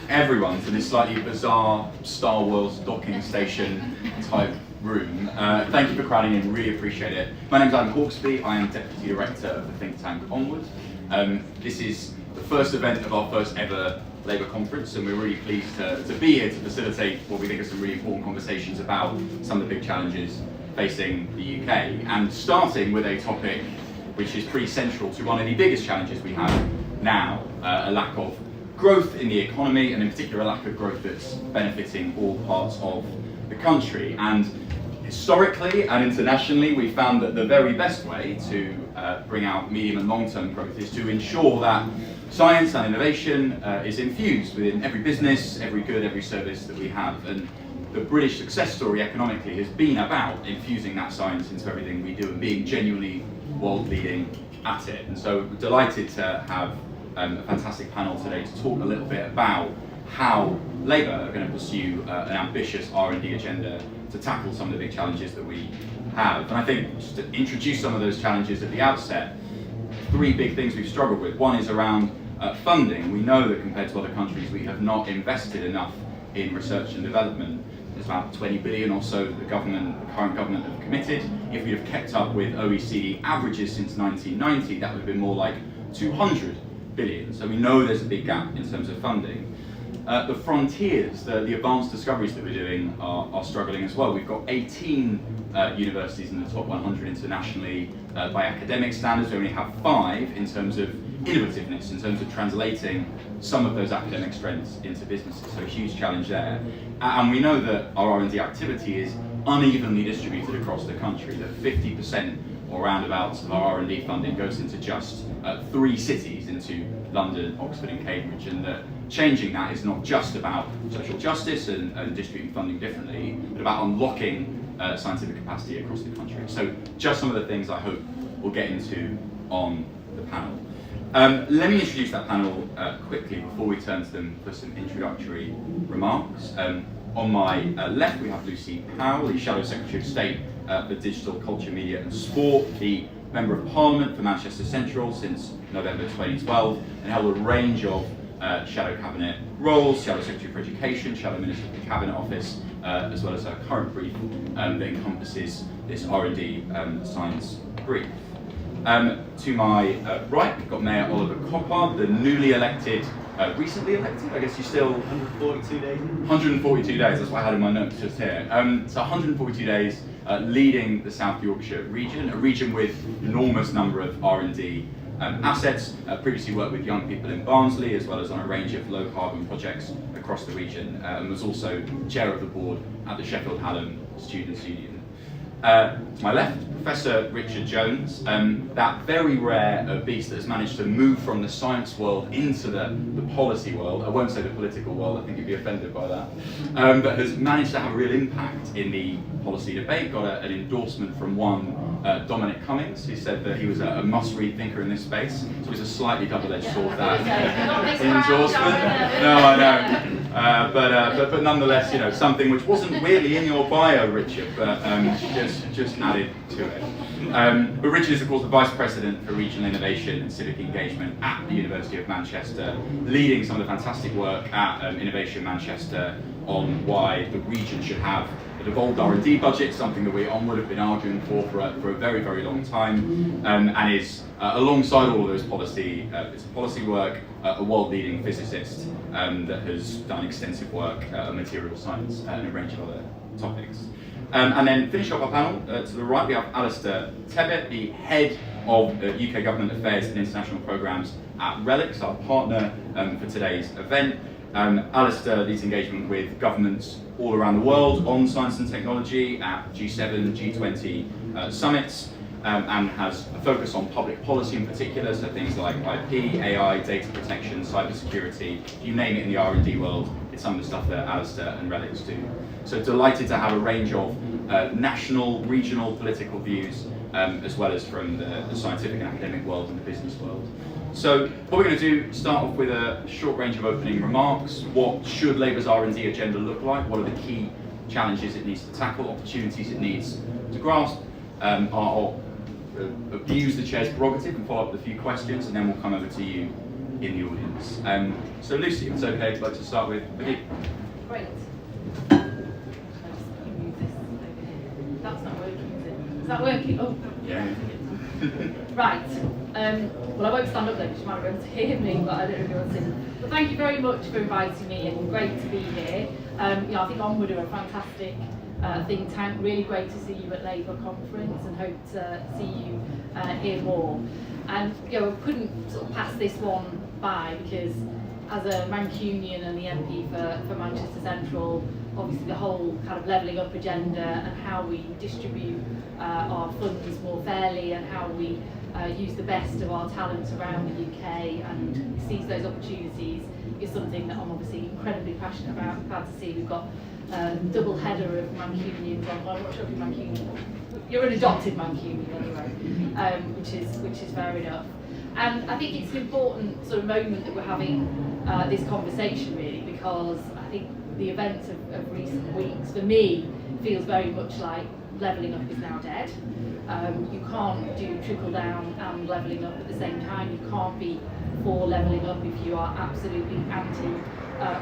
everyone to this slightly bizarre Star Wars docking station type room. Thank you for crowding in, really appreciate it. My name's Hawksby, I am Deputy Director of the think tank Onward. This is the first event of our first ever Labour conference, and we're really pleased to be here to facilitate what we think are some really important conversations about some of the big challenges facing the UK, and starting with a topic which is pretty central to one of the biggest challenges we have now, a lack of growth in the economy, and in particular a lack of growth that's benefiting all parts of the country. And historically and internationally, we found that the very best way to bring out medium and long-term growth is to ensure that science and innovation is infused within every business, every good, every service that we have. And the British success story economically has been about infusing that science into everything we do and being genuinely world-leading at it. And so we're delighted to have a fantastic panel today to talk a little bit about how Labour are going to pursue an ambitious R&D agenda to tackle some of the big challenges that we have. And I think just to introduce some of those challenges at the outset, three big things we've struggled with. One is around funding. We know that compared to other countries, we have not invested enough in research and development. There's about 20 billion or so that the current government have committed. If we have kept up with OECD averages since 1990, that would have been more like 200 billion. So we know there's a big gap in terms of funding. The frontiers, the advanced discoveries that we're doing are struggling as well. We've got 18 universities in the top 100 internationally by academic standards. We only have 5 in terms of innovativeness, in terms of translating some of those academic strengths into businesses. So a huge challenge there. And we know that our R&D activity is unevenly distributed across the country, that 50% or roundabouts of our R&D funding goes into just 3 cities, into London, Oxford and Cambridge, and that changing that is not just about social justice and distributing funding differently, but about unlocking scientific capacity across the country. So just some of the things I hope we'll get into on the panel. Let me introduce that panel quickly before we turn to them for some introductory remarks. On my left we have Lucy Powell, the Shadow Secretary of State for Digital, Culture, Media and Sport, the Member of Parliament for Manchester Central since November 2012, and held a range of Shadow Cabinet roles, Shadow Secretary for Education, Shadow Minister for the Cabinet Office, as well as her current brief that encompasses this R&D science brief. To my right, we've got Mayor Oliver Coppard, the newly elected, recently elected, I guess you're still... 142 days. 142 days, that's what I had in my notes just here. So 142 days leading the South Yorkshire region, a region with enormous number of R&D assets. Previously worked with young people in Barnsley, as well as on a range of low carbon projects across the region, and was also chair of the board at the Sheffield Hallam Students' Union. To my left, Professor Richard Jones, that very rare beast that has managed to move from the science world into the policy world. I won't say the political world, I think you'd be offended by that, but has managed to have a real impact in the policy debate. Got an endorsement from one Dominic Cummings, who said that he was a must-read thinker in this space. So it's a slightly double-edged sword, that endorsement. No, I know. But nonetheless, you know, something which wasn't really in your bio, Richard, but just added to it. But Richard is, of course, the Vice President for Regional Innovation and Civic Engagement at the University of Manchester, leading some of the fantastic work at Innovation Manchester on why the region should have a devolved R&D budget, something that we at Onward have been arguing for a very, very long time, and is, alongside all of those policy work, a world-leading physicist that has done extensive work on material science and a range of other topics. And then finish off our panel, to the right we have Alistair Tibet, the head of UK Government Affairs and International Programmes at RELX, our partner for today's event. Alistair leads engagement with governments all around the world on science and technology at G7, G20 summits, and has a focus on public policy in particular, so things like IP, AI, data protection, cybersecurity, you name it in the R&D world, it's some of the stuff that Alistair and RELX do. So delighted to have a range of national, regional, political views, as well as from the scientific and academic world and the business world. So what we're going to do, start off with a short range of opening remarks. What should Labour's R&D agenda look like? What are the key challenges it needs to tackle, opportunities it needs to grasp? I'll abuse the chair's prerogative and follow up with a few questions, and then we'll come over to you in the audience. So Lucy, if it's okay, I'd like to start with you. Great. Let's move this over here. That's not working, is it? Is that working? Oh. Yeah. Right. Well, I won't stand up there because you might be able to hear me, but I don't know if you're listening. But thank you very much for inviting me, and great to be here. I think Onward are a fantastic think tank. Really great to see you at Labour conference, and hope to see you here more. And I couldn't sort of pass this one by, because as a Mancunian and the MP for Manchester Central, obviously the whole kind of levelling up agenda and how we distribute our funds more fairly, and how we use the best of our talents around the UK and seize those opportunities is something that I'm obviously incredibly passionate about. Glad to see we've got a double header of Mancunians on. I'm not sure if you're Mancunian. You're an adopted Mancunian anyway, which is fair enough. And I think it's an important sort of moment that we're having this conversation, really, because I think the events of recent weeks, for me, feels very much like levelling up is now dead. You can't do trickle down and levelling up at the same time. You can't be for levelling up if you are absolutely anti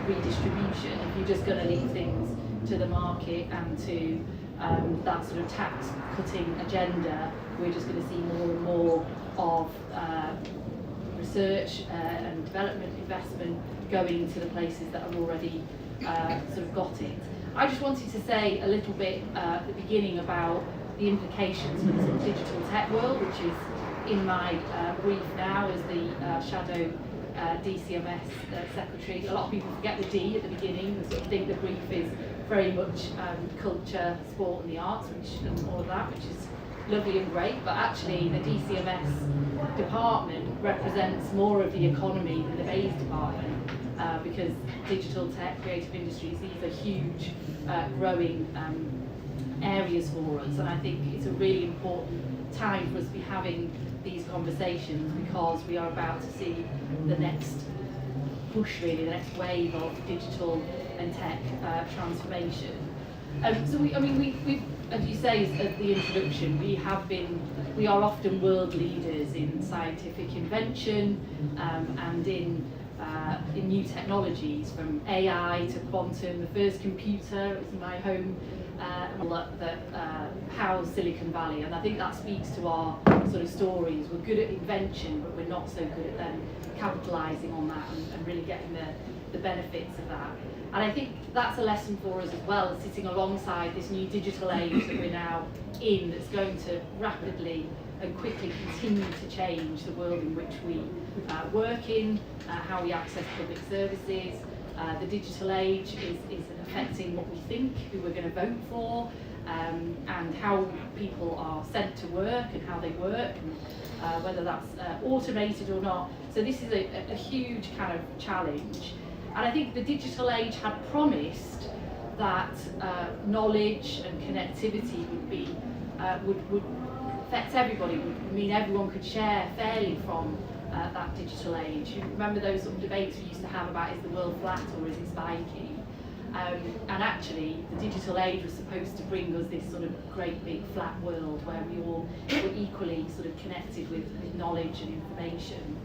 redistribution. If you're just going to leave things to the market and to that sort of tax cutting agenda, we're just going to see more and more of research and development investment going to the places that have already sort of got it. I just wanted to say a little bit at the beginning about the implications for the sort of digital tech world, which is in my brief now as the shadow DCMS secretary. A lot of people forget the D at the beginning and sort of think the brief is very much culture, sport and the arts, and all of that, which is lovely and great, but actually the DCMS department represents more of the economy than the BASE department, because digital tech, creative industries, these are huge growing areas for us, and I think it's a really important time for us to be having these conversations, because we are about to see the next push, really, the next wave of digital and tech transformation. So we, as you say at the introduction, we are often world leaders in scientific invention and in new technologies, from AI to quantum. The first computer was in my home that Powell, Silicon Valley, and I think that speaks to our sort of stories. We're good at invention, but we're not so good at then capitalising on that and really getting the benefits of that. And I think that's a lesson for us as well, sitting alongside this new digital age that we're now in, that's going to rapidly and quickly continue to change the world in which we work in, how we access public services. The digital age is affecting what we think, who we're going to vote for, and how people are sent to work and how they work, and whether that's automated or not. So this is a huge kind of challenge. And I think the digital age had promised that knowledge and connectivity would affect everybody, would mean everyone could share fairly from that digital age. You remember those sort of debates we used to have about, is the world flat or is it spiky? And actually, the digital age was supposed to bring us this sort of great big flat world where we all were equally sort of connected with knowledge and information.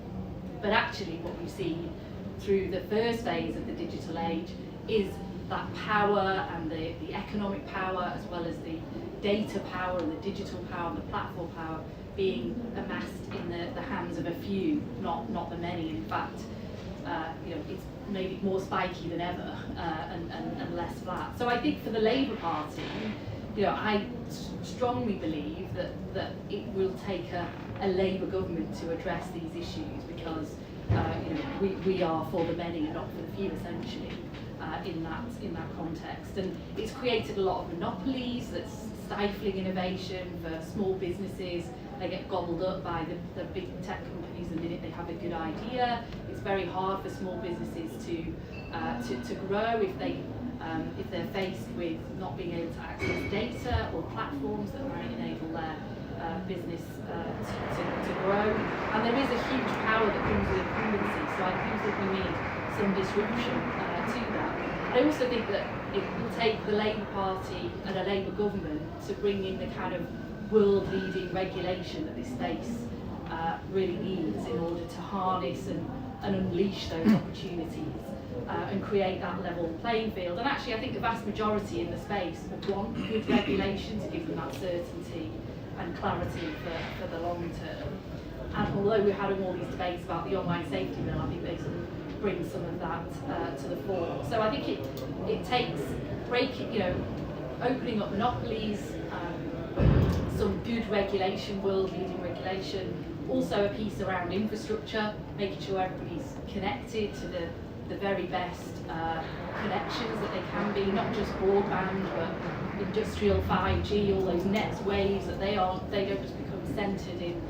But actually, what we've seen through the first phase of the digital age is that power and the economic power, as well as the data power and the digital power and the platform power, being amassed in the hands of a few, not the many. In fact, it's maybe more spiky than ever and less flat. So I think for the Labour Party, I strongly believe that it will take a Labour government to address these issues, because we are for the many and not for the few, essentially, in that context. And it's created a lot of monopolies that's stifling innovation for small businesses. They get gobbled up by the big tech companies the minute they have a good idea. It's very hard for small businesses to grow if they're faced with not being able to access data or platforms that might enable their business to grow. And there is a huge power that comes with incumbency, so I do think we need some disruption to that. I also think that it will take the Labour Party and a Labour government to bring in the kind of world-leading regulation that this space really needs in order to harness and and unleash those opportunities and create that level playing field. And actually I think the vast majority in the space would want good regulation to give them that certainty and clarity for the long term. And although we're having all these debates about the online safety bill, I think they sort of bring some of that to the fore. So I think it takes opening up monopolies, some good regulation, world-leading regulation, also a piece around infrastructure, making sure everybody's connected to the very best connections that they can be, not just broadband, but industrial 5G, all those next waves that they don't just become centred in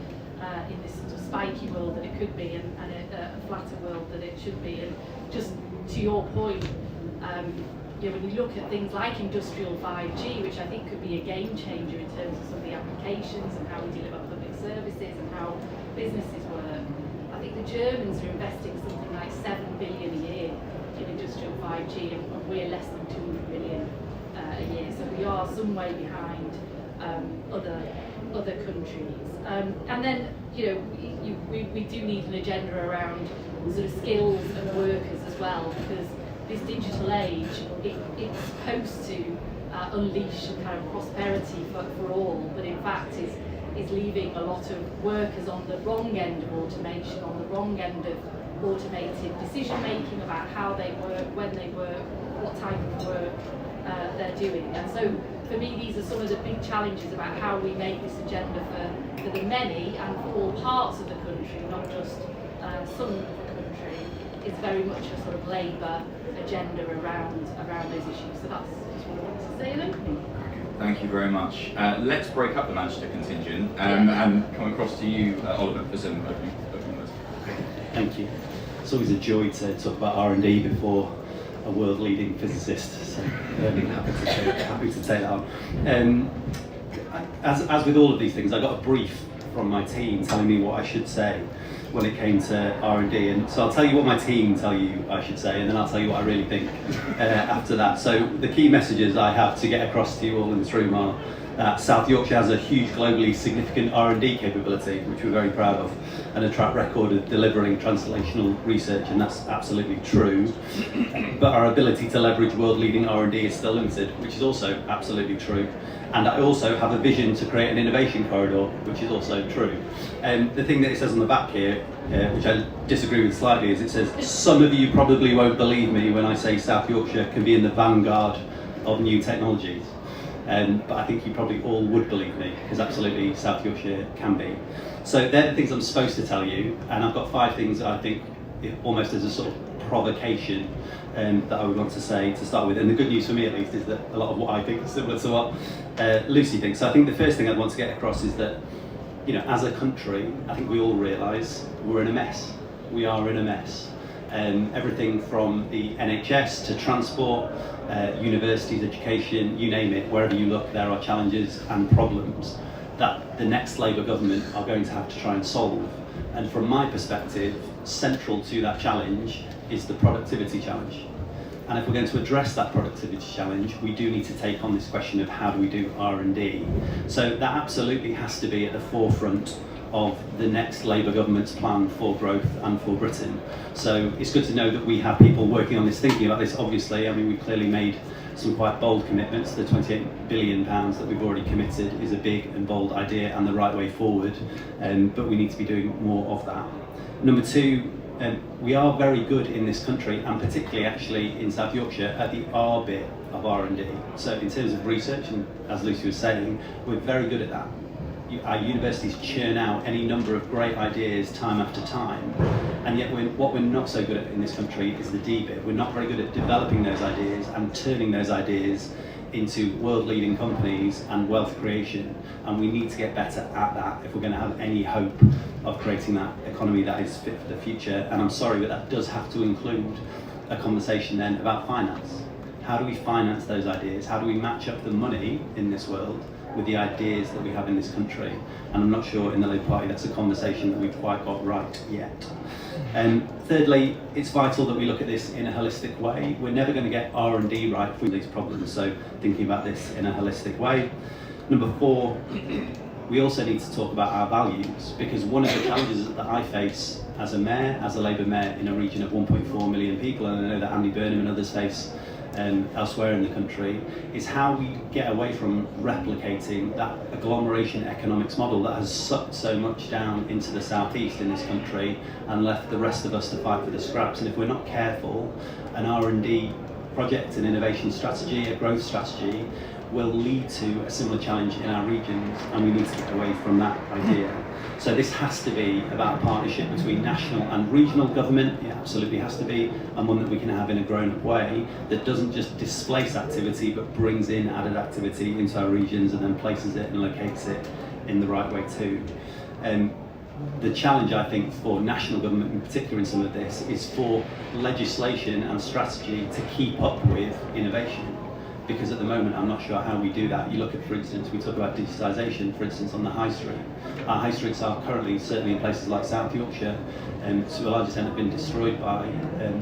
this sort of spiky world that it could be, and a flatter world that it should be. And just to your point, when you look at things like industrial 5G, which I think could be a game changer in terms of some of the applications and how we deliver public services and how businesses work, I think the Germans are investing something like 7 billion a year in industrial 5G, and we're less than 200 million a year. So we are some way behind other countries. And then, we do need an agenda around sort of skills and workers as well, because this digital age, it's supposed to unleash kind of prosperity for all, but in fact is leaving a lot of workers on the wrong end of automation, on the wrong end of automated decision making about how they work, when they work, what type of work they're doing. And so for me, these are some of the big challenges about how we make this agenda for the many and for all parts of the country, not just some of the country. It's very much a sort of Labour agenda around those issues. So that's just what I wanted to say then. Thank you very much. Let's break up the Manchester contingent and come across to you, Oliver, for some opening words. Thank you. It's always a joy to talk about R&D before a world-leading physicist, so happy to take that on. As with all of these things, I got a brief from my team telling me what I should say when it came to R&D, and so I'll tell you what my team tell you I should say, and then I'll tell you what I really think after that. So the key messages I have to get across to you all in this room are that South Yorkshire has a huge globally significant R&D capability, which we're very proud of, and a track record of delivering translational research, and that's absolutely true. But our ability to leverage world-leading R&D is still limited, which is also absolutely true. And I also have a vision to create an innovation corridor, which is also true. The thing that it says on the back here, which I disagree with slightly, is it says, some of you probably won't believe me when I say South Yorkshire can be in the vanguard of new technologies. But I think you probably all would believe me, because absolutely South Yorkshire can be. So they're the things I'm supposed to tell you, and I've got 5 things that I think, almost as a sort of provocation, that I would want to say to start with. And the good news for me, at least, is that a lot of what I think is similar to what Lucy thinks. So I think the first thing I'd want to get across is that, as a country, I think we all realise we're in a mess. We are in a mess. Everything from the NHS to transport, universities, education, you name it, wherever you look, there are challenges and problems that the next Labour government are going to have to try and solve. And from my perspective, central to that challenge is the productivity challenge. And if we're going to address that productivity challenge, we do need to take on this question of how do we do R&D. So that absolutely has to be at the forefront of the next Labour government's plan for growth and for Britain. So it's good to know that we have people working on this, thinking about this. Obviously, I mean, we've clearly made some quite bold commitments. The £28 billion that we've already committed is a big and bold idea and the right way forward, but we need to be doing more of that. Number 2, we are very good in this country, and particularly actually in South Yorkshire, at the R bit of R&D. So in terms of research, and as Lucy was saying, we're very good at that. Our universities churn out any number of great ideas time after time, and yet what we're not so good at in this country is the D bit. We're not very good at developing those ideas and turning those ideas into world-leading companies and wealth creation, and we need to get better at that if we're going to have any hope of creating that economy that is fit for the future. And I'm sorry, but that does have to include a conversation then about finance. How do we finance those ideas? How do we match up the money in this world with the ideas that we have in this country? And I'm not sure in the Labour Party that's a conversation that we've quite got right yet. Thirdly, it's vital that we look at this in a holistic way. We're never going to get R&D right for these problems, so thinking about this in a holistic way. Number 4, we also need to talk about our values, because one of the challenges that I face as a mayor, as a Labour mayor in a region of 1.4 million people, and I know that Andy Burnham and others face elsewhere in the country, is how we get away from replicating that agglomeration economics model that has sucked so much down into the southeast in this country and left the rest of us to fight for the scraps. And if we're not careful, an R&D project, an innovation strategy, a growth strategy will lead to a similar challenge in our regions, and we need to get away from that idea. So this has to be about a partnership between national and regional government. It absolutely has to be, and one that we can have in a grown-up way that doesn't just displace activity but brings in added activity into our regions and then places it and locates it in the right way too. The challenge, I think, for national government in particular in some of this is for legislation and strategy to keep up with innovation. Because at the moment, I'm not sure how we do that. You look at, for instance, we talk about digitisation, for instance, on the high street. Our high streets are currently, certainly in places like South Yorkshire, to a large extent have been destroyed by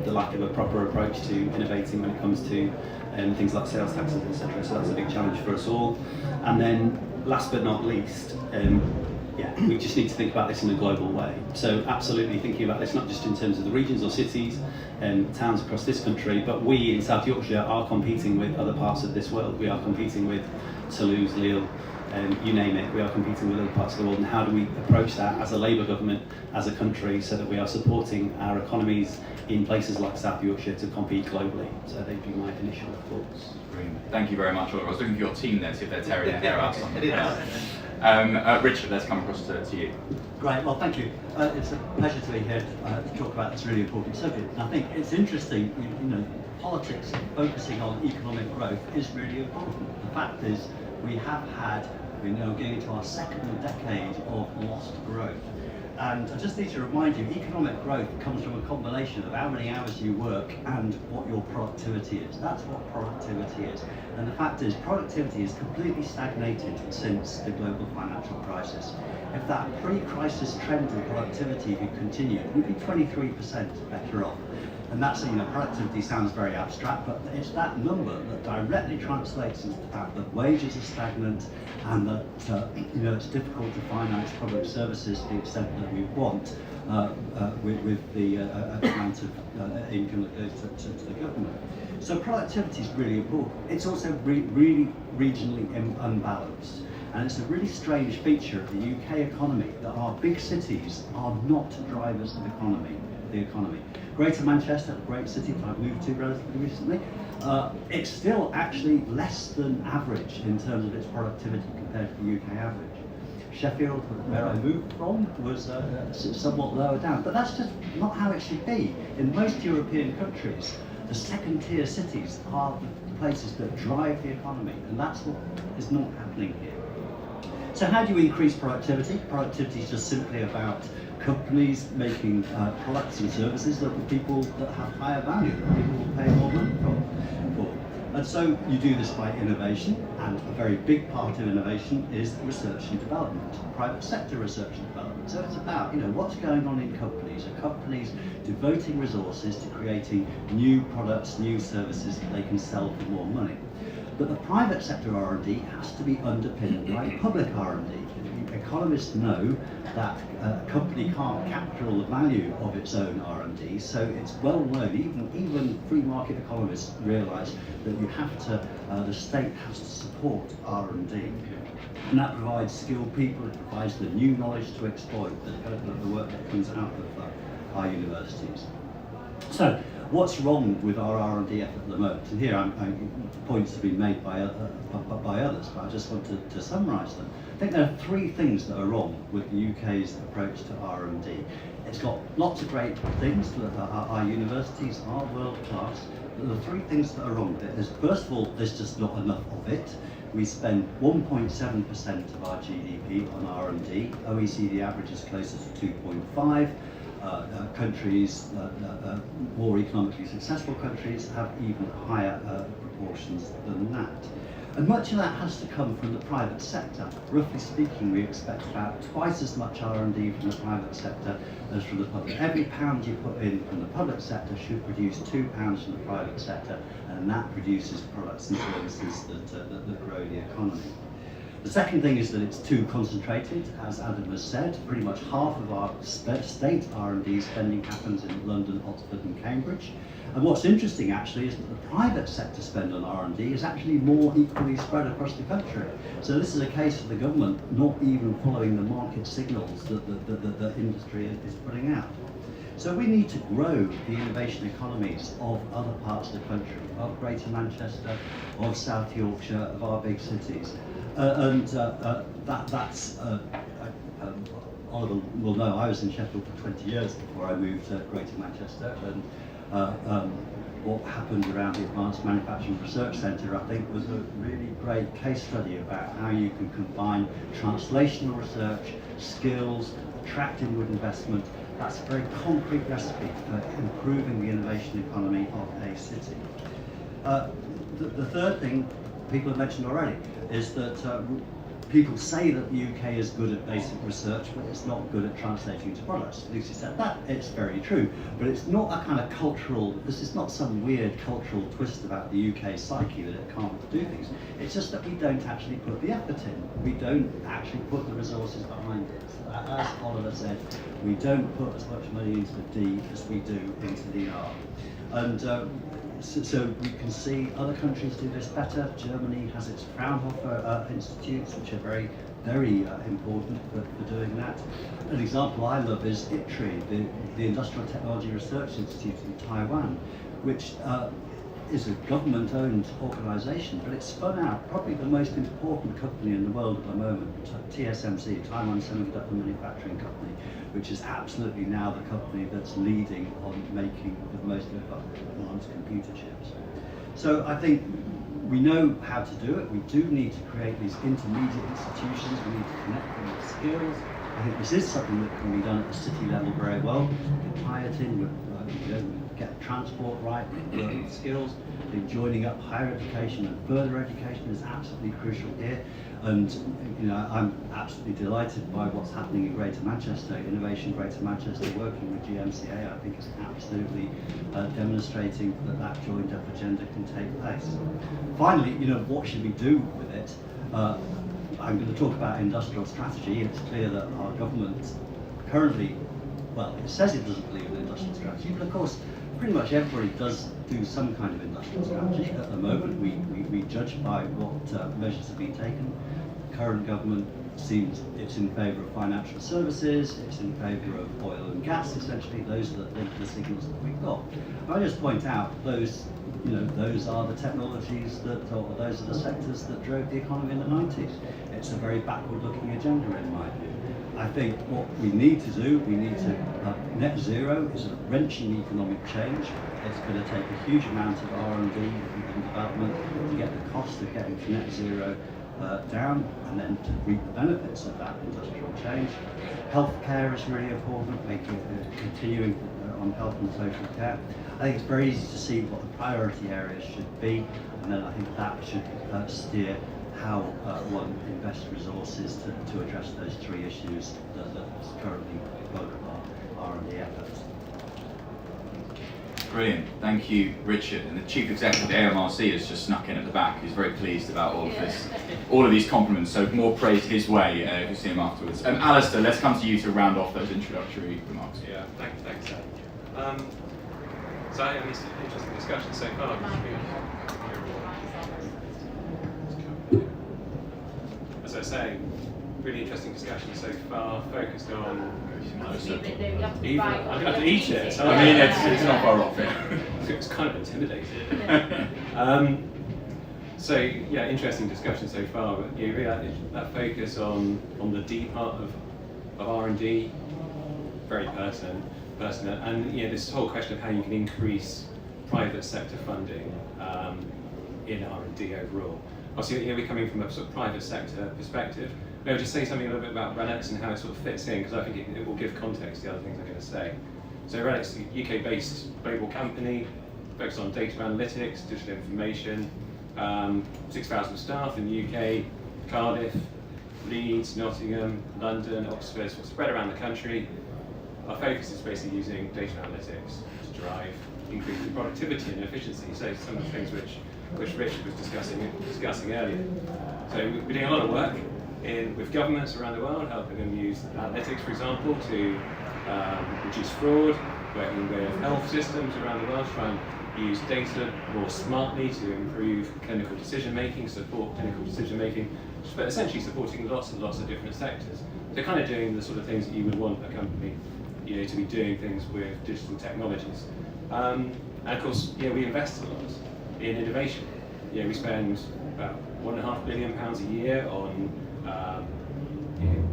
the lack of a proper approach to innovating when it comes to things like sales taxes, etc. So that's a big challenge for us all. And then, last but not least, we just need to think about this in a global way. So absolutely thinking about this not just in terms of the regions or cities and towns across this country, but we in South Yorkshire are competing with other parts of this world. We are competing with Toulouse, Lille, you name it. We are competing with other parts of the world, and how do we approach that as a Labour government, as a country, so that we are supporting our economies in places like South Yorkshire to compete globally. So they'd be my initial thoughts. Brilliant. Thank you very much, Oliver. I was looking for your team there, see if they're tearing their hair out something. Richard, let's come across to you. Great, well thank you. It's a pleasure to be here to talk about this really important subject. And I think it's interesting, politics focusing on economic growth is really important. The fact is, we have had, we're now getting into our second decade of lost growth. And I just need to remind you, economic growth comes from a combination of how many hours you work and what your productivity is. That's what productivity is. And the fact is, productivity is completely stagnated since the global financial crisis. If that pre-crisis trend in productivity had continued, we'd be 23% better off. And that's, productivity sounds very abstract, but it's that number that directly translates into the fact that wages are stagnant and that, it's difficult to finance public services to the extent that we want with the amount of income that goes to the government. So productivity is really important. It's also really regionally unbalanced. And it's a really strange feature of the UK economy that our big cities are not drivers of the economy. Greater Manchester, a great city that I've moved to relatively recently, it's still actually less than average in terms of its productivity compared to the UK average. Sheffield, where I moved from, was somewhat lower down, but that's just not how it should be. In most European countries, the second tier cities are the places that drive the economy, and that's what is not happening here. So how do you increase productivity? Productivity is just simply about companies making products and services that the people that have higher value, that people will pay more money for. And so you do this by innovation, and a very big part of innovation is research and development, private sector research and development. So it's about, what's going on in companies. Are companies devoting resources to creating new products, new services that they can sell for more money? But the private sector R&D has to be underpinned by public R&D. Economists know that a company can't capture all the value of its own R&D, so it's well known, even free market economists realise that you have to, the state has to support R&D. And that provides skilled people, it provides the new knowledge to exploit, the work that comes out of our universities. So, what's wrong with our R&D effort at the moment? And here points have been made by others, but I just want to summarise them. I think there are three things that are wrong with the UK's approach to R&D. It's got lots of great things, our universities are world class, but the three things that are wrong with it is, first of all, there's just not enough of it. We spend 1.7% of our GDP on R&D. OECD average is closer to 2.5. Countries, more economically successful countries, have even higher proportions than that. And much of that has to come from the private sector. Roughly speaking, we expect about twice as much R&D from the private sector as from the public. Every pound you put in from the public sector should produce £2 from the private sector, and that produces products and services that grow the economy. The second thing is that it's too concentrated, as Adam has said. Pretty much half of our state R&D spending happens in London, Oxford and Cambridge. And what's interesting actually is that the private sector spend on R&D is actually more equally spread across the country. So this is a case of the government not even following the market signals that the industry is putting out. So we need to grow the innovation economies of other parts of the country, of Greater Manchester, of South Yorkshire, of our big cities. That's Oliver will know, I was in Sheffield for 20 years before I moved to Greater Manchester, and what happened around the Advanced Manufacturing Research Centre, I think, was a really great case study about how you can combine translational research, skills, attract inward investment. That's a very concrete recipe for improving the innovation economy of a city. The third thing people have mentioned already is that people say that the UK is good at basic research, but it's not good at translating into products. Lucy said that, it's very true, but it's not a kind of cultural, this is not some weird cultural twist about the UK psyche that it can't do things. It's just that we don't actually put the effort in. We don't actually put the resources behind it. As Oliver said, we don't put as much money into the D as we do into the R. And so we can see other countries do this better. Germany has its Fraunhofer institutes, which are very, very important for doing that. An example I love is ITRI, the Industrial Technology Research Institute in Taiwan, which is a government-owned organisation, but it's spun out probably the most important company in the world at the moment, TSMC, Taiwan Semiconductor Manufacturing Company, which is absolutely now the company that's leading on making the most advanced computer chips. So I think we know how to do it. We do need to create these intermediate institutions. We need to connect them with skills. I think this is something that can be done at the city level very well. We can tie it in with get transport right, with skills. I think joining up higher education and further education is absolutely crucial here. And I'm absolutely delighted by what's happening in Greater Manchester. Innovation Greater Manchester, working with GMCA, I think is absolutely demonstrating that joined up agenda can take place. Finally, what should we do with it? I'm going to talk about industrial strategy. It's clear that our government currently, well, it says it doesn't believe in industrial strategy, but of course, pretty much everybody does do some kind of industrial strategy. At the moment, we judge by what measures have been taken. The current government seems it's in favour of financial services, it's in favour of oil and gas, essentially. Those are the signals that we've got. I just point out those are the technologies or those are the sectors that drove the economy in the 90s. It's a very backward-looking agenda in my view. I think what we need to do, net zero is a wrenching economic change. It's going to take a huge amount of R&D and development to get the cost of getting to net zero down, and then to reap the benefits of that industrial change. Healthcare is really important, continuing on health and social care. I think it's very easy to see what the priority areas should be, and then I think that should steer how one invests resources to address those three issues that's currently the bulk of our R&D efforts. Brilliant, thank you, Richard. And the Chief Executive of the AMRC has just snuck in at the back. He's very pleased about all of these compliments. So more praise his way if you see him afterwards. Alistair, let's come to you to round off those introductory remarks. Yeah, thanks, Sam. So I mean, it's an interesting discussion so far. As I say, really interesting discussion so far, focused on. I'm going to have to eat it. So I mean, it's not far off. It's kind of intimidating. So yeah, interesting discussion so far. But yeah, really that focus on the D part of R&D, very pertinent, and this whole question of how you can increase private sector funding in R&D overall. Obviously, we're coming from a sort of private sector perspective. Maybe just say something a little bit about RELX and how it sort of fits in, because I think it will give context to the other things I'm going to say. So RELX is a UK-based global company, focused on data analytics, digital information, 6,000 staff in the UK, Cardiff, Leeds, Nottingham, London, Oxford, spread around the country. Our focus is basically using data analytics to drive increasing productivity and efficiency. So some of the things which Richard was discussing earlier. So we're doing a lot of work with governments around the world, helping them use analytics, for example, to reduce fraud, working with health systems around the world, try and use data more smartly to improve clinical decision making, support clinical decision making, but essentially supporting lots and lots of different sectors. So kind of doing the sort of things that you would want a company, to be doing things with digital technologies. And of course, we invest a lot in innovation. We spend about £1.5 billion a year on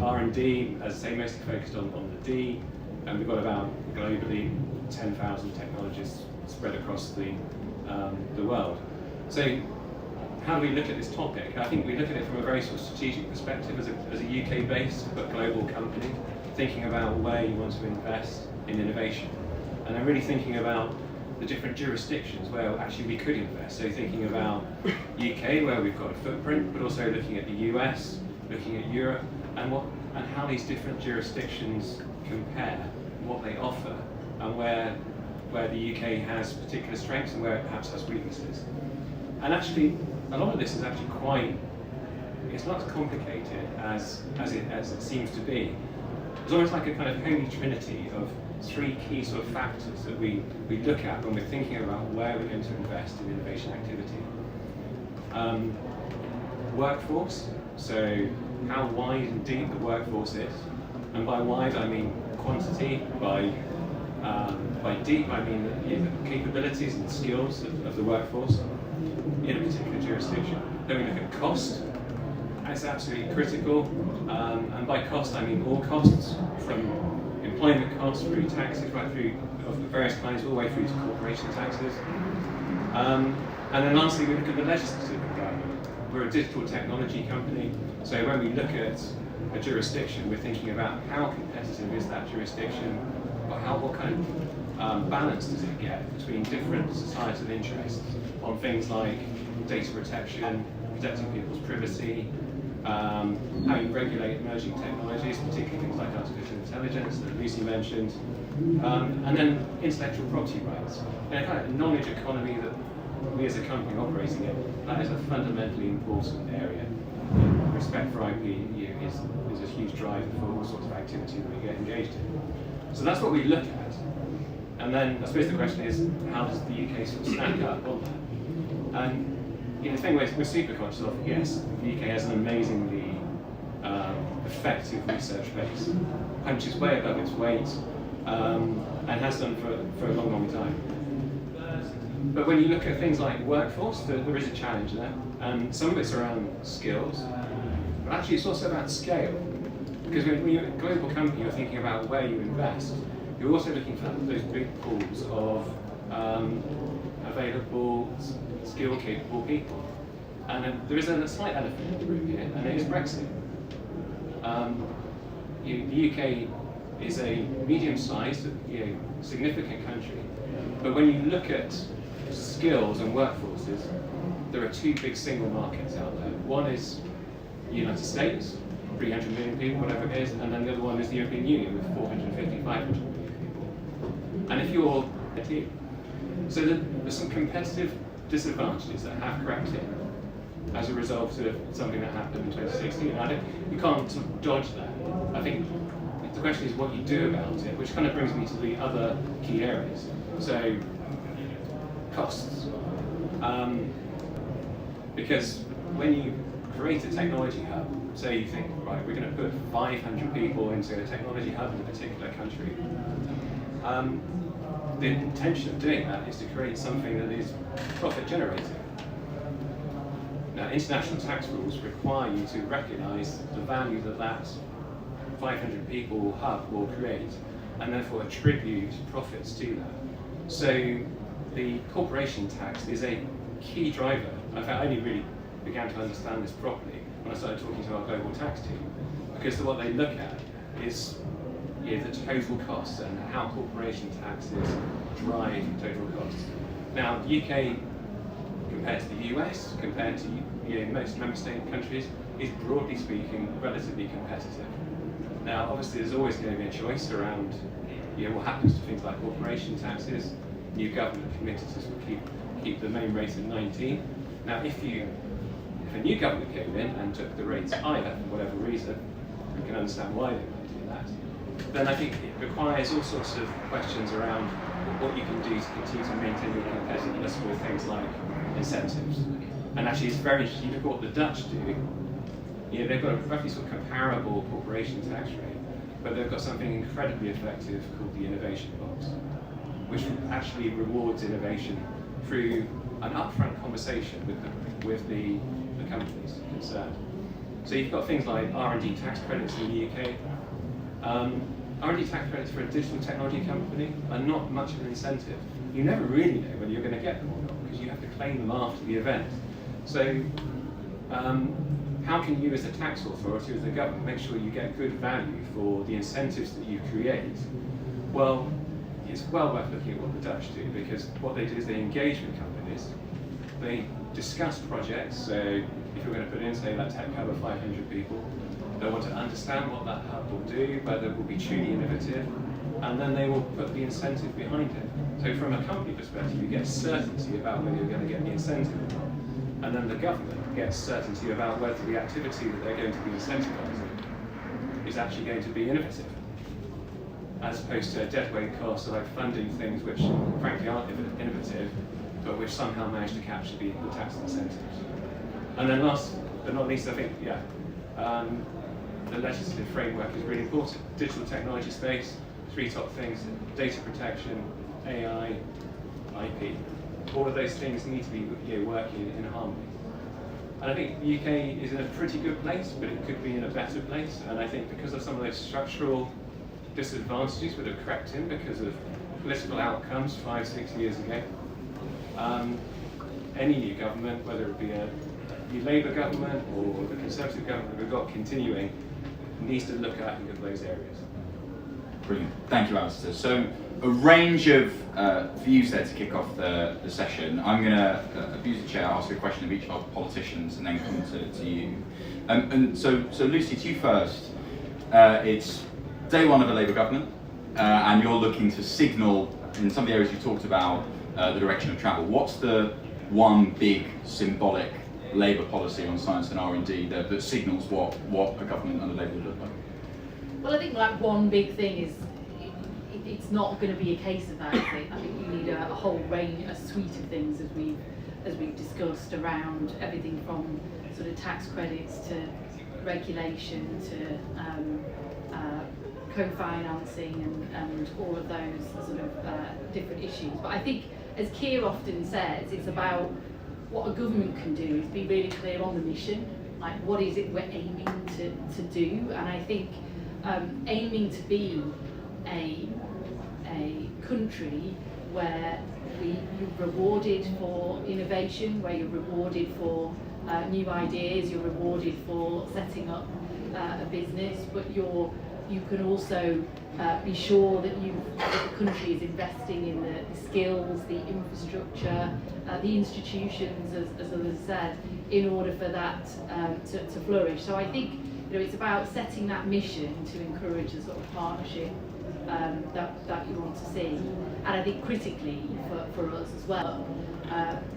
R&D, as I say, mostly focused on the D, and we've got about globally 10,000 technologists spread across the world. So how do we look at this topic? I think we look at it from a very sort of strategic perspective as a UK-based but global company, thinking about where you want to invest in innovation. And I'm really thinking about the different jurisdictions where actually we could invest. So thinking about UK, where we've got a footprint, but also looking at the US, looking at Europe, and how these different jurisdictions compare, what they offer, and where the UK has particular strengths and where it perhaps has weaknesses. And actually, a lot of this is actually it's not as complicated as it seems to be. It's almost like a kind of holy trinity of three key sort of factors that we look at when we're thinking about where we're going to invest in innovation activity. Workforce, so how wide and deep the workforce is. And by wide I mean quantity, by deep I mean the capabilities and skills of the workforce in a particular jurisdiction. Then we look at cost. It's absolutely critical, and by cost I mean all costs, from employment costs through taxes, right through of the various kinds, all the way through to corporation taxes. And then lastly we look at the legislative environment. We're a digital technology company, so when we look at a jurisdiction, we're thinking about how competitive is that jurisdiction, or what kind of balance does it get between different societal interests on things like data protection, protecting people's privacy, how you regulate emerging technologies, particularly things like artificial intelligence that Lucy mentioned, and then intellectual property rights. And a kind of knowledge economy that we as a company operating in, that is a fundamentally important area. Respect for IP is a huge driver for all sorts of activity that we get engaged in. So that's what we look at. And then I suppose the question is, how does the UK sort of stack up on that? And the thing we're super conscious of, yes, the UK has an amazingly effective research base, punches way above its weight, and has done for a long, long time. But when you look at things like workforce, there is a challenge there, and some of it's around skills, but actually it's also about scale. Because when you're a global company, you're thinking about where you invest. You're also looking for those big pools of available, skill-capable people. And there is a slight elephant in the room here, and it is Brexit. The UK is a medium-sized, significant country, but when you look at skills and workforces, there are two big single markets out there. One is the United States, 300 million people, whatever it is, and then the other one is the European Union with 450, 500 million people. And if you're a team, so there's some competitive disadvantages that have crept in as a result of something that happened in 2016. You can't sort of dodge that. I think the question is what you do about it, which kind of brings me to the other key areas. So, costs. Because when you create a technology hub, say you think, right, we're going to put 500 people into a technology hub in a particular country, the intention of doing that is to create something that is profit generating. Now, international tax rules require you to recognise the value that 500 people hub will create, and therefore attribute profits to that. So the corporation tax is a key driver. In fact, I only really began to understand this properly when I started talking to our global tax team, because what they look at is the total costs and how corporation taxes drive total costs. Now, UK, compared to the US, compared to most member state countries, is broadly speaking relatively competitive. Now, obviously, there's always going to be a choice around what happens to things like corporation taxes. New government committed to keep the main rate at 19. Now, if If a new government came in and took the rates higher for whatever reason, we can understand why they might do that, then I think it requires all sorts of questions around what you can do to continue to maintain your competitiveness with things like incentives. And actually it's very interesting, you look at what the Dutch do, they've got a roughly sort of comparable corporation tax rate, but they've got something incredibly effective called the innovation box, which actually rewards innovation through an upfront conversation with the companies concerned. So you've got things like R&D tax credits in the UK. R&D tax credits for a digital technology company are not much of an incentive. You never really know whether you're going to get them or not, because you have to claim them after the event. So how can you as a tax authority, as the government, make sure you get good value for the incentives that you create? Well, it's well worth looking at what the Dutch do, because what they do is they engage with companies, they discuss projects. So if you're going to put in, say, that tech hub of 500 people, they want to understand what that hub will do, whether it will be truly innovative, and then they will put the incentive behind it. So from a company perspective, you get certainty about whether you're going to get the incentive or not. And then the government gets certainty about whether the activity that they're going to be incentivizing is actually going to be innovative, as opposed to a deadweight cost like funding things which frankly aren't innovative, but which somehow manage to capture the tax incentives. And then last but not least, I think, the legislative framework is really important. Digital technology space, 3 top things: data protection, AI, IP. All of those things need to be working in harmony. And I think the UK is in a pretty good place, but it could be in a better place. And I think because of some of those structural disadvantages that have crept in because of political outcomes 5-6 years ago, any new government, whether it be a new Labour government or the Conservative government we've got continuing, needs to look at those areas. Brilliant. Thank you, Alistair. So a range of views there to kick off the session. I'm going to abuse the chair, ask a question of each of the politicians, and then come to you. And so Lucy, to you first. It's day one of a Labour government, and you're looking to signal, in some of the areas you talked about, the direction of travel. What's the one big symbolic Labour policy on science and R&D that signals what a government under Labour would look like? Well, I think one big thing is it's not going to be a case of that. I think you need a whole range, a suite of things as we've discussed around everything from sort of tax credits to regulation to co-financing and all of those sort of different issues. But I think, as Keir often says, it's about what a government can do is be really clear on the mission, like what is it we're aiming to do. And I think aiming to be a country where you're rewarded for innovation, where you're rewarded for new ideas, you're rewarded for setting up a business, but you can also be sure that the country is investing in the skills, the infrastructure, the institutions, as others said, in order for that to flourish. So I think it's about setting that mission to encourage the sort of partnership that you want to see. And I think critically for us as well,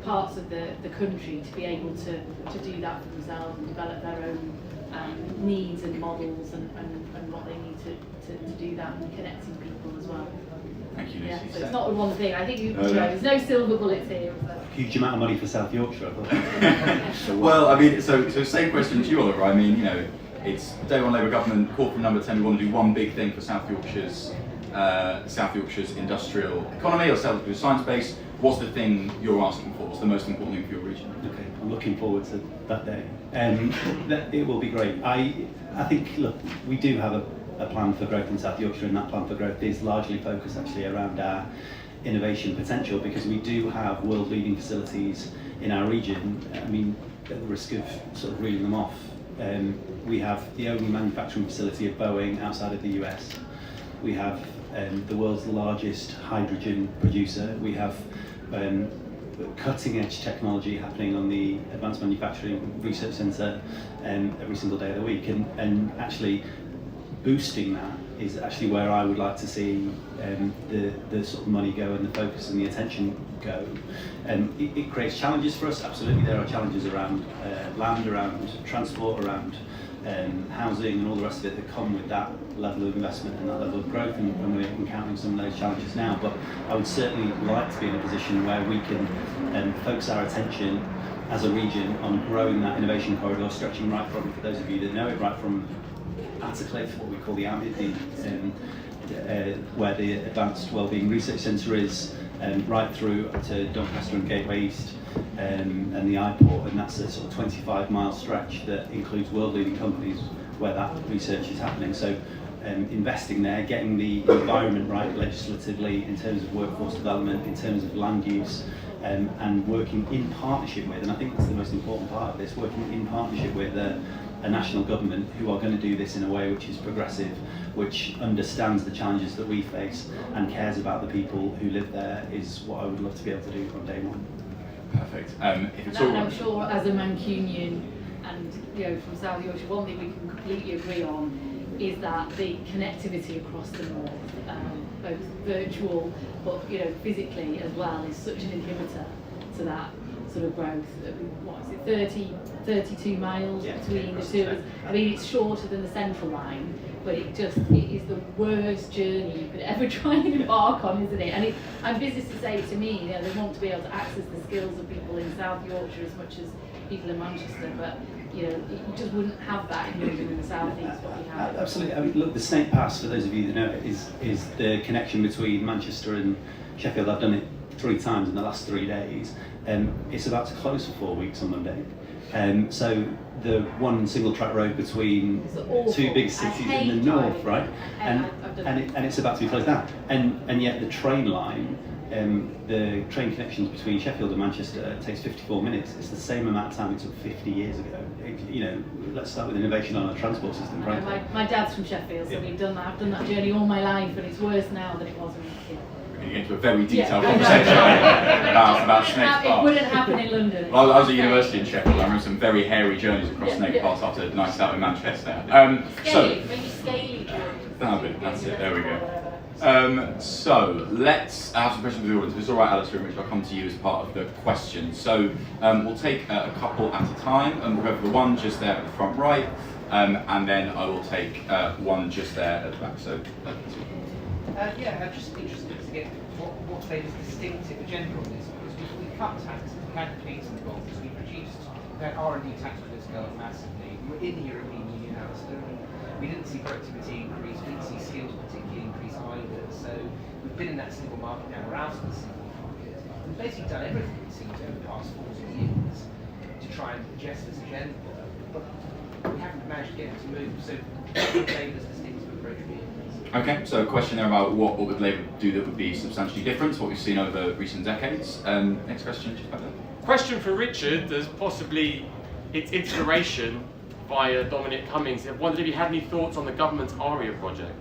parts of the country to be able to do that for themselves and develop their own needs and models and what they need to do that, and connecting people as well. Thank you, Lucy. Yeah, so it's not one thing. I think there's no silver bullets here. Huge amount of money for South Yorkshire, I thought. Well, I mean, so same question to you, Oliver. I mean, it's day one Labour government, call from number 10. We want to do one big thing for South Yorkshire's industrial economy or South Yorkshire's science base. What's the thing you're asking for? What's the most important thing for your region? Okay, I'm looking forward to that day. It will be great. I think, look, we do have a plan for growth in South Yorkshire, and that plan for growth is largely focused actually around our innovation potential, because we do have world-leading facilities in our region. I mean, at the risk of sort of reeling them off, we have the only manufacturing facility of Boeing outside of the US. We have the world's largest hydrogen producer. We have cutting-edge technology happening on the Advanced Manufacturing Research Centre every single day of the week. And actually, boosting that is actually where I would like to see the sort of money go and the focus and the attention go. It creates challenges for us, absolutely. There are challenges around land, around transport, around housing and all the rest of it that come with that level of investment and that level of growth, and we're encountering some of those challenges now. But I would certainly like to be in a position where we can focus our attention as a region on growing that innovation corridor, stretching right from, for those of you that know it, right from Attercliff, what we call the AMID, where the Advanced Wellbeing Research Centre is, right through to Doncaster and Gateway East, and the iPort, and that's a sort of 25-mile stretch that includes world-leading companies where that research is happening. So investing there, getting the environment right legislatively in terms of workforce development, in terms of land use, and working in partnership with, and I think that's the most important part of this, working in partnership with a national government who are going to do this in a way which is progressive, which understands the challenges that we face and cares about the people who live there, is what I would love to be able to do on day one. Perfect. If it's And I'm sure as a Mancunian and from South Yorkshire, one thing we can completely agree on is that the connectivity across the north, both virtual but physically as well, is such an inhibitor to that sort of growth. What is it, 32 miles between the two? I mean, it's shorter than the Central Line, but it is the worst journey you could ever try and embark on, isn't it? And I'm business to say to me, they want to be able to access the skills of people in South Yorkshire as much as people in Manchester, but you just wouldn't have that in London and the South East, what we have. Absolutely. I mean, look, the Snake Pass, for those of you that know it, is the connection between Manchester and Sheffield. I've done it 3 times in the last 3 days. It's about to close for 4 weeks on Monday. So the one single track road between 2 big cities in the north, right? And it's about to be closed down. And yet the train line, the train connections between Sheffield and Manchester takes 54 minutes. It's the same amount of time it took 50 years ago. Let's start with innovation on our transport system, right? My dad's from Sheffield, so we've done that. I've done that journey all my life, and it's worse now than it was when I was a kid. We're going to get into a very detailed conversation about Snake Pass. It wouldn't happen in London. Well, I was at university in Sheffield. I remember some very hairy journeys across Snake Pass after nights out in Manchester. Maybe scaly journeys. That's it. There we go. So let's have some questions for the audience. If it's all right, Alistair, which I'll come to you as part of the question. So we'll take a couple at a time, and we'll go for the one just there at the front right, and then I will take one just there at the back. So. I'm just interested to get what favours distinctive agenda on this, because we cut taxes, we had fees involved, we reduced that R&D tax credits go up massively. We were in the European Union, Alistair, and we didn't see productivity increase, we didn't see skills particularly increase either. So we've been in that single market now, we're out of the single market. We've basically done everything, it seems, over the past 40 years to try and adjust this agenda, but we haven't managed to get it to move. So what would Labour's distinctive approach be? Okay, so a question there about what would Labour do that would be substantially different to what we've seen over recent decades. Next question, just back there. Question for Richard, as possibly its inspiration via Dominic Cummings. I wondered if you had any thoughts on the government's ARIA project.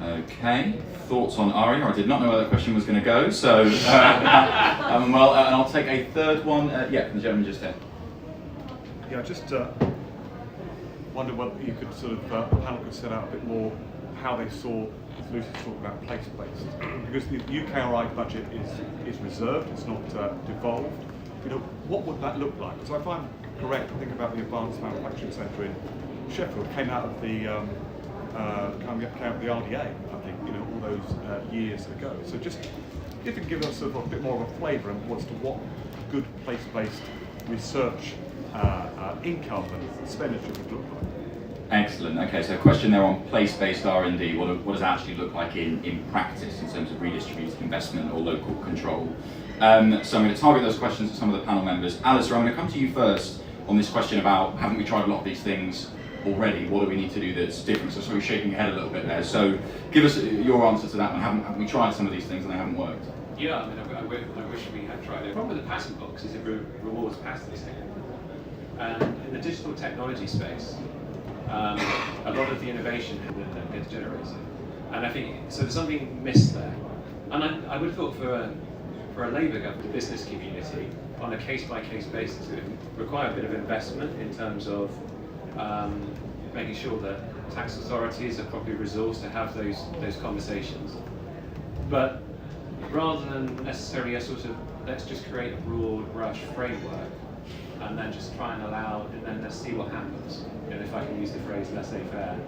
Okay, thoughts on ARIA? I did not know where that question was going to go, so and I'll take a third one. The gentleman just here. Yeah, just wonder whether you could sort of, the panel could set out a bit more how they saw, as Lucy's talking about, place-based. Because the UKRI budget is reserved, it's not devolved. What would that look like? So if I'm correct, think about the Advanced Manufacturing Centre in Sheffield, came out of the RDA, I think, all those years ago. So just if you could give us sort of a bit more of a flavour as to what good place-based research income and expenditure would look like. Excellent. Okay, so a question there on place-based R&D. What does it actually look like in practice in terms of redistributed investment or local control? So I'm going to target those questions to some of the panel members. Alistair, I'm going to come to you first on this question about, haven't we tried a lot of these things already? What do we need to do that's different? So sorry, shaking your head a little bit there. So give us your answer to that one. Haven't we tried some of these things and they haven't worked? Yeah, I wish we had tried it. The problem with the patent box is it rewards passive. And in the digital technology space, a lot of the innovation gets generated, and I think so. There's something missed there, and I would have thought for a Labour government, the business community, on a case-by-case basis, it would require a bit of investment in terms of making sure that tax authorities are properly resourced to have those conversations. But rather than necessarily a sort of, let's just create a broad brush framework and then just try and allow, and then let's see what happens. And if I can use the phrase laissez-faire,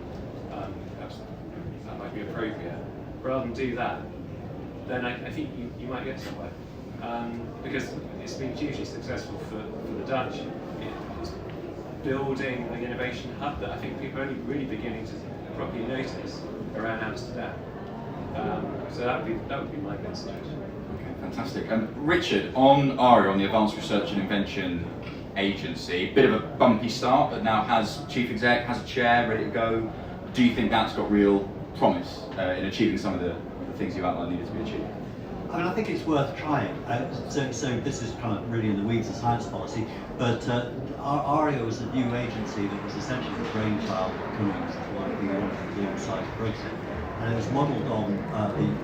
perhaps that might be appropriate. Rather than do that, then I think you might get somewhere. Because it's been hugely successful for the Dutch. It's building an innovation hub that I think people are only really beginning to properly notice around Amsterdam. So that would be my best suggestion. Okay, fantastic. Richard, on ARIA, on the Advanced Research and Invention Agency, bit of a bumpy start, but now has chief exec, has a chair, ready to go. Do you think that's got real promise in achieving some of the things you outlined needed to be achieved? I mean, I think it's worth trying. So this is kind of really in the weeds of science policy, but ARIA was a new agency that was essentially the brainchild of Cummings working on the inside Brexit. And it was modelled on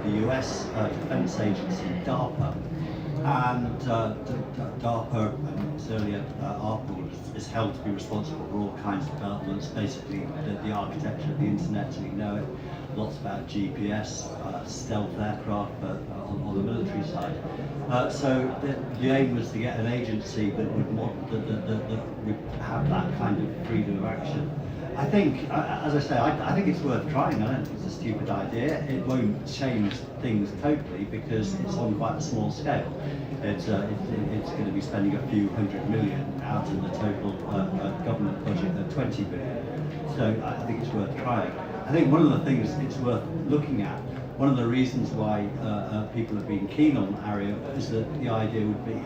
the US defence agency, DARPA. And DARPA, and its earlier ARPA, is held to be responsible for all kinds of developments, basically the architecture of the internet as we know it. Lots about GPS, stealth aircraft on the military side. So the aim was to get an agency that would have that kind of freedom of action. I think, as I say, I think it's worth trying. I don't think it's a stupid idea. It won't change things totally because it's on quite a small scale. It's going to be spending a few $100 million out of the total government budget of 20 billion. So I think it's worth trying. I think one of the things it's worth looking at, one of the reasons why people have been keen on ARIA is that the idea would be it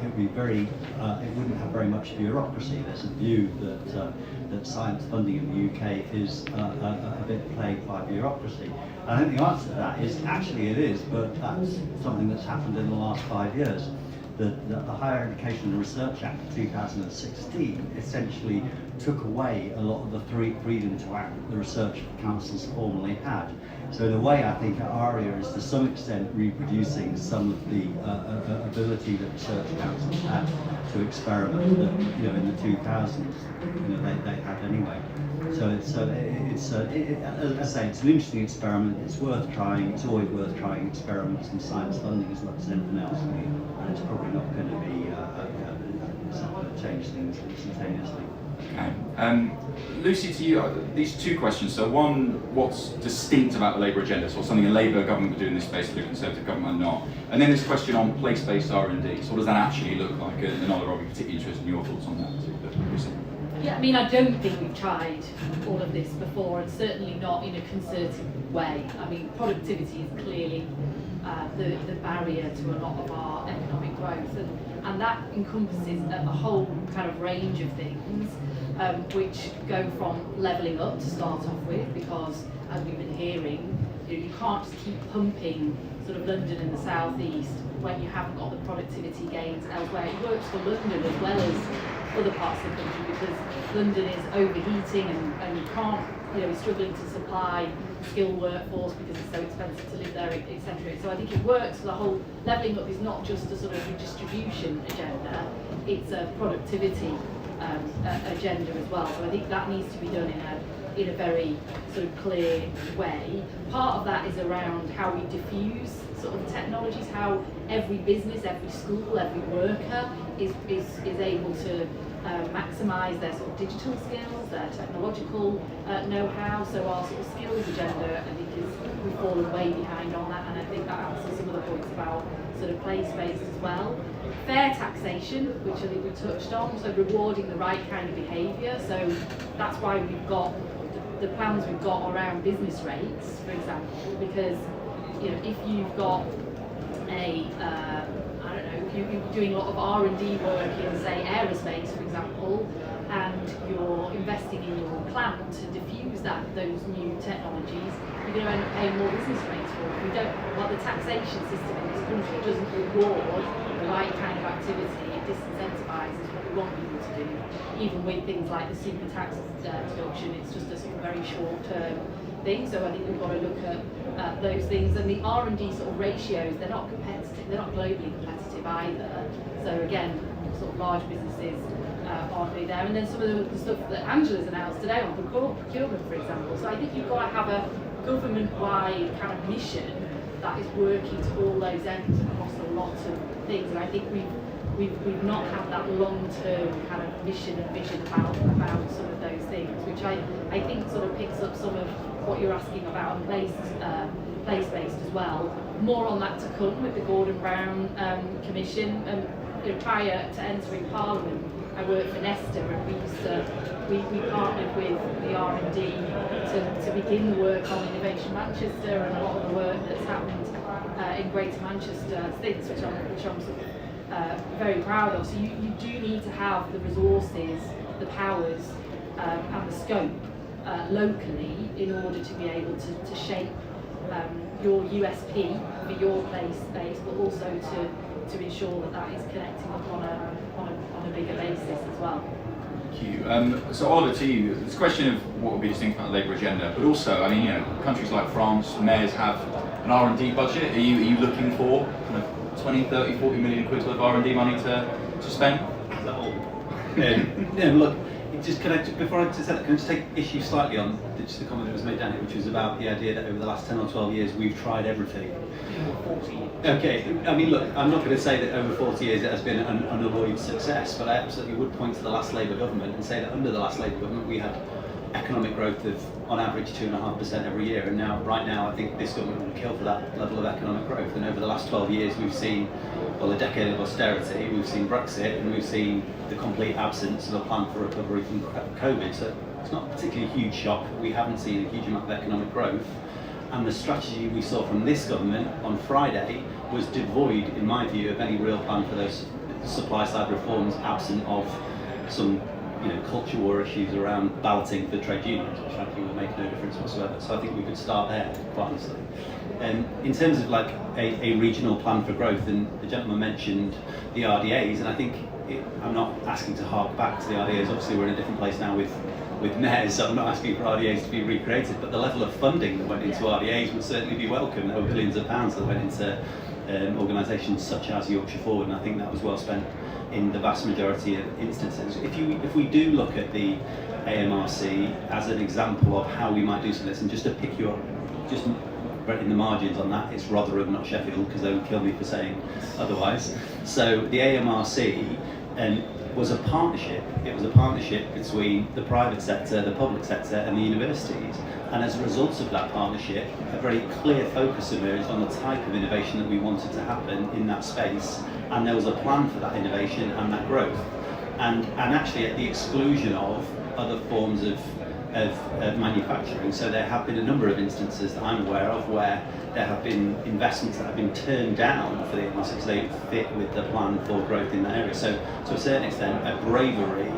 wouldn't have very much bureaucracy. There's a view that science funding in the UK is a bit plagued by bureaucracy. And I think the answer to that is actually it is, but that's something that's happened in the last 5 years. The Higher Education and Research Act of 2016 essentially took away a lot of the freedom to act that the research councils formerly had. So in a way, I think ARIA is to some extent reproducing some of the ability that research councils had to experiment that, in the 2000s, they had anyway. So as I say, it's an interesting experiment. It's worth trying. It's always worth trying experiments in science funding as much as anything else. And it's probably not going to be it's not going to change things instantaneously. Okay. Lucy, to you, these two questions. So one, what's distinct about the Labour agenda? So something a Labour government would do in this space that a Conservative government might not. And then this question on place-based R&D. So what does that actually look like? And I'll be particularly interested in your thoughts on that too. Lucy. Yeah, I mean, I don't think we've tried all of this before, and certainly not in a concerted way. I mean, productivity is clearly the barrier to a lot of our economic growth, and that encompasses a whole kind of range of things, which go from levelling up to start off with, because as we've been hearing, you can't just keep pumping sort of London and the South East when you haven't got the productivity gains elsewhere. It works for London as well as other parts of the country, because London is overheating and you can't, is struggling to supply skilled workforce because it's so expensive to live there, etc. So I think it works for the whole. Levelling up is not just a sort of redistribution agenda, it's a productivity agenda as well. So I think that needs to be done in a very sort of clear way. Part of that is around how we diffuse sort of technologies, how every business, every school, every worker is able to maximise their sort of digital skills, their technological know-how. So our sort of skills agenda, I think, we've fallen way behind on that, and I think that answers some of the points about sort of place-based as well. Fair taxation, which I think we touched on, so rewarding the right kind of behaviour. So that's why we've got the plans we've got around business rates, for example, because if you've got if you're doing a lot of R&D work in, say, aerospace, for example, and you're investing in your plant to diffuse those new technologies, you're going to end up paying more business rates for it. The taxation system in this country doesn't reward the right kind of activity. It disincentivises what we want people to do. Even with things like the super tax deduction, it's just a sort of very short-term thing. So I think we've got to look at those things. And the R&D sort of ratios, they're not competitive. They're not globally competitive either. So again, sort of large businesses aren't there. And then some of the stuff that Angela's announced today on procurement, for example. So I think you've got to have a government-wide kind of mission that is working to all those ends across a lot of things. And I think we've not had that long-term kind of mission and vision about some of those things, which I think sort of picks up some of what you're asking about and place-based as well. More on that to come with the Gordon Brown Commission. Prior to entering Parliament, I worked for Nesta, and we partnered with the R&D to begin the work on Innovation Manchester and a lot of the work that's happened in Greater Manchester, things which I'm sort of very proud of. So you do need to have the resources, the powers, and the scope locally in order to be able to shape your USP for your place space, but also to ensure that is connecting up on a bigger basis as well. Thank you. So Oliver, to you, it's a question of what would be distinct about the Labour agenda, but also, I mean, countries like France, mayors have an R&D budget. Are you looking for kind of 20, 30, 40 million quid worth of R&D money to spend? Is that all? Look, can I just take issue slightly on just the comment that was made, Danny, which was about the idea that over the last 10 or 12 years we've tried everything. 40 years. Okay, I mean, look, I'm not going to say that over 40 years it has been an unalloyed success, but I absolutely would point to the last Labour government and say that under the last Labour government we had economic growth of, on average, 2.5% every year, and right now I think this government will kill for that level of economic growth. And over the last 12 years we've seen, well, a decade of austerity, we've seen Brexit, and we've seen the complete absence of a plan for recovery from COVID. So it's not a particularly huge shock. We haven't seen a huge amount of economic growth. And the strategy we saw from this government on Friday was devoid, in my view, of any real plan for those supply side reforms, absent of some culture war issues around balloting for trade unions, which frankly would make no difference whatsoever. So I think we could start there, quite honestly. In terms of like a regional plan for growth, and the gentleman mentioned the RDAs, and I think I'm not asking to hark back to the RDAs. Obviously we're in a different place now with mayors, so I'm not asking for RDAs to be recreated, but the level of funding that went into RDAs would certainly be welcome. There were billions of pounds that went into organisations such as Yorkshire Forward, and I think that was well spent in the vast majority of instances. If we do look at the AMRC as an example of how we might do some of this, and just to pick you up, just right in the margins on that, it's Rotherham, not Sheffield, because they would kill me for saying otherwise. So the AMRC was a partnership. It was a partnership between the private sector, the public sector, and the universities. And as a result of that partnership, a very clear focus emerged on the type of innovation that we wanted to happen in that space. And there was a plan for that innovation and that growth. And actually at the exclusion of other forms of manufacturing. So there have been a number of instances that I'm aware of where there have been investments that have been turned down for the AMRC because they fit with the plan for growth in that area. So to a certain extent, a bravery